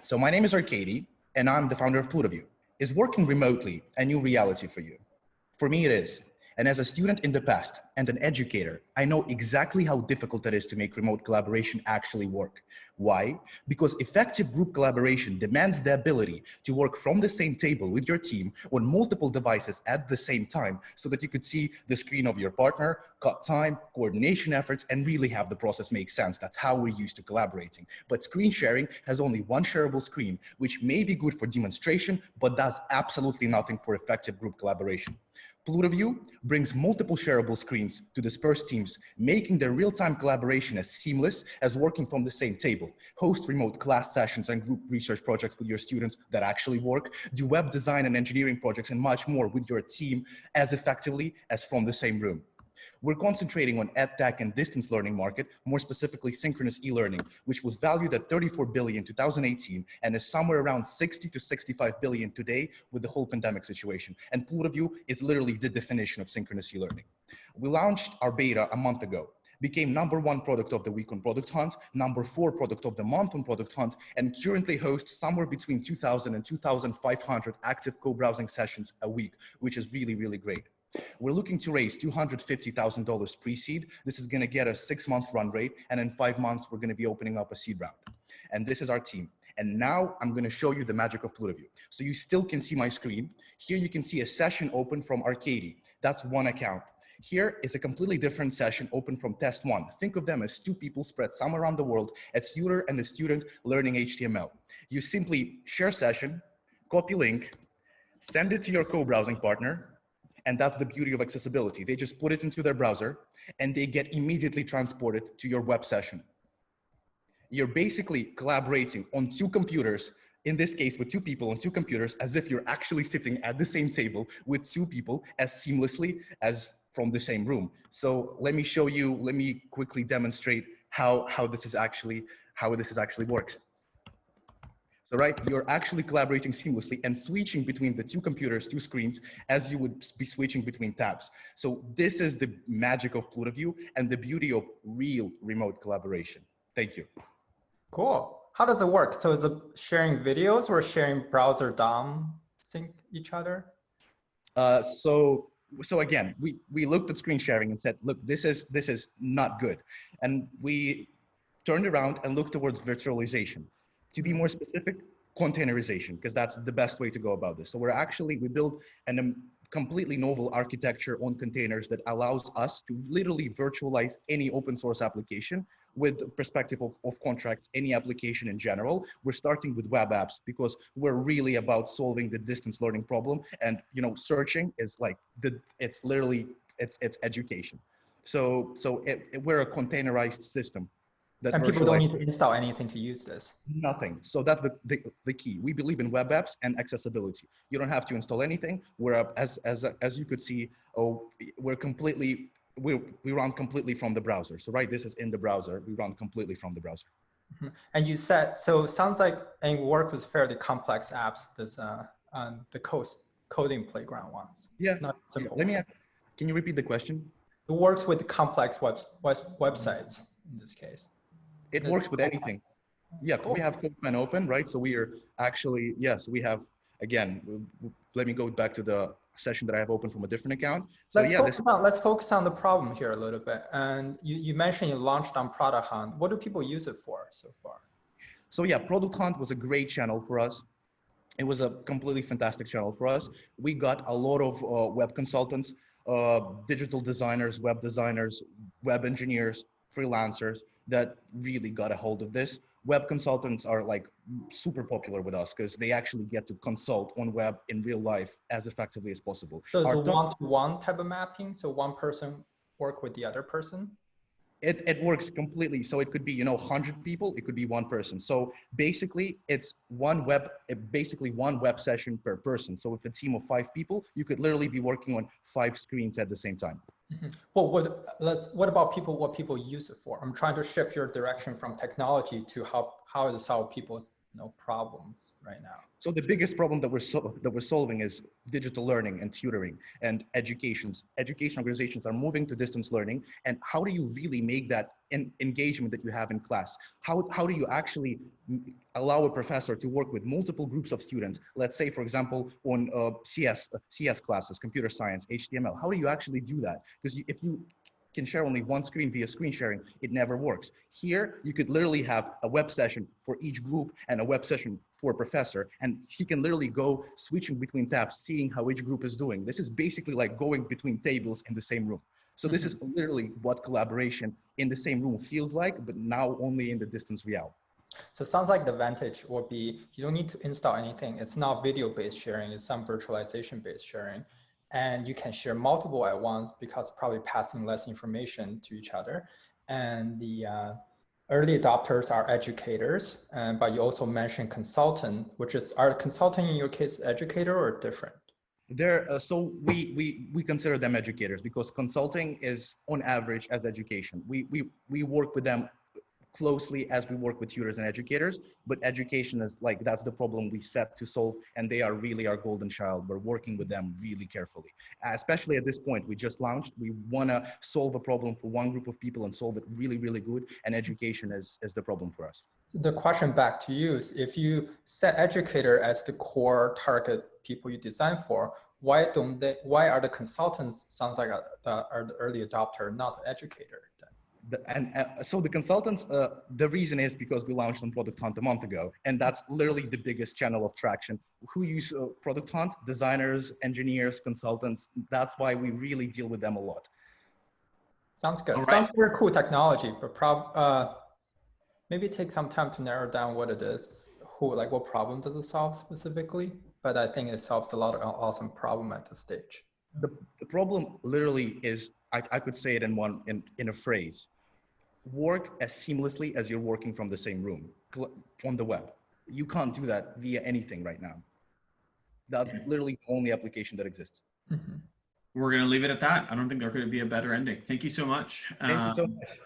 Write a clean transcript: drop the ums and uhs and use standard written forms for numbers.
So my name is Arkadiy, and I'm the founder of Plutoview. Is working remotely a new reality for you? For me, it is. And as a student in the past and an educator, I know exactly how difficult it is to make remote collaboration actually work. Why? Because effective group collaboration demands the ability to work from the same table with your team on multiple devices at the same time so that you could see the screen of your partner, cut time, coordination efforts, and really have the process make sense. That's how we're used to collaborating. But screen sharing has only one shareable screen, which may be good for demonstration, but does absolutely nothing for effective group collaboration. Plutoview brings multiple shareable screens to disperse teams, making their real-time collaboration as seamless as working from the same table. Host remote class sessions and group research projects with your students that actually work. Do web design and engineering projects and much more with your team as effectively as from the same room. We're concentrating on EdTech and distance learning market, more specifically synchronous e-learning, which was valued at 34 billion in 2018 and is somewhere around 60 to 65 billion today with the whole pandemic situation. And Plutoview is literally the definition of synchronous e-learning. We launched our beta a month ago, became #1 product of the week on Product Hunt, #4 product of the month on Product Hunt, and currently hosts somewhere between 2,000 and 2,500 active co-browsing sessions a week, which is really, really great. We're looking to raise $250,000 pre-seed. This is going to get a 6-month run rate, and in 5 months, we're going to be opening up a seed round. And this is our team. And now I'm going to show you the magic of Plutoview. So you still can see my screen. Here you can see a session open from Arkadiy. That's one account. Here is a completely different session open from test 1. Think of them as 2 people spread somewhere around the world, a tutor and a student learning HTML. You simply share session, copy link, send it to your co-browsing partner, and that's the beauty of accessibility. They just put it into their browser and they get immediately transported to your web session. You're basically collaborating on 2 computers, in this case with 2 people on 2 computers, as if you're actually sitting at the same table with 2 people as seamlessly as from the same room. So let me show you, let me quickly demonstrate how this actually works. So right, you're actually collaborating seamlessly and switching between the 2 computers, 2 screens, as you would be switching between tabs. So this is the magic of Plutoview and the beauty of real remote collaboration. Thank you. Cool. How does it work? So is it sharing videos or sharing browser DOM sync each other? So again, we looked at screen sharing and said, look, this is not good. And we turned around and looked towards virtualization. To be more specific, containerization, because that's the best way to go about this. So we built a completely novel architecture on containers that allows us to literally virtualize any open source application with the perspective of contracts, any application in general. We're starting with web apps because we're really about solving the distance learning problem. And searching is like, it's education. So we're a containerized system. And people don't need to install anything to use this. Nothing. So that's the key. We believe in web apps and accessibility. You don't have to install anything. As you could see, we run completely from the browser. So right, this is in the browser. We run completely from the browser. Mm-hmm. And you said, so it sounds like you work with fairly complex apps. This the coding playground ones. Yeah. Not simple. Can you repeat the question? It works with complex websites in this case. It works with anything. Yeah, cool. We have Code open, right? So we are actually, yes, we have, again, let me go back to the session that I have open from a different account. So let's focus on the problem here a little bit. And you mentioned you launched on Product Hunt. What do people use it for so far? So yeah, Product Hunt was a great channel for us. It was a completely fantastic channel for us. We got a lot of web consultants, digital designers, web engineers, freelancers that really got a hold of this. Web consultants are like super popular with us because they actually get to consult on web in real life as effectively as possible. So it's a one-to-one type of mapping? So one person work with the other person? It works completely. So it could be, 100 people, it could be 1 person. So basically it's one web session per person. So if a team of 5 people, you could literally be working on 5 screens at the same time. Mm-hmm. Well, what about what people use it for? I'm trying to shift your direction from technology to how to solve people's problems right now? So the biggest problem that we're solving is digital learning and tutoring and education organizations are moving to distance learning. And how do you really make that engagement that you have in class? How do you actually allow a professor to work with multiple groups of students? Let's say, for example, on CS classes, computer science, HTML. How do you actually do that? Because if you can share only one screen via screen sharing, it never works. Here, you could literally have a web session for each group and a web session for a professor, and he can literally go switching between tabs, seeing how each group is doing. This is basically like going between tables in the same room. So this is literally what collaboration in the same room feels like, but now only in the distance reality. So it sounds like the advantage would be you don't need to install anything. It's not video-based sharing, it's some virtualization-based sharing. And you can share multiple at once because probably passing less information to each other. And the early adopters are educators, but you also mentioned consultant, are consulting in your case educator or different? So we consider them educators because consulting is on average as education. We work with them closely as we work with tutors and educators, but education is like, that's the problem we set to solve, and they are really our golden child. We're working with them really carefully, especially at this point. We just launched. We want to solve a problem for one group of people and solve it really, really good, and education is the problem for us. The question back to you is, if you set educator as the core target people you design for, why are the consultants, sounds like are the early adopter, not the educator? So the consultants, the reason is because we launched on Product Hunt a month ago, and that's literally the biggest channel of traction. Who use Product Hunt? Designers, engineers, consultants. That's why we really deal with them a lot. Sounds good. Right. Sounds very cool technology, but maybe take some time to narrow down what it is. What problem does it solve specifically? But I think it solves a lot of awesome problem at this stage. The problem literally is, I could say it in a phrase: work as seamlessly as you're working from the same room on the web. You can't do that via anything right now. That's literally the only application that exists. Mm-hmm. We're going to leave it at that. I don't think there could be a better ending. Thank you so much. Thank you so much.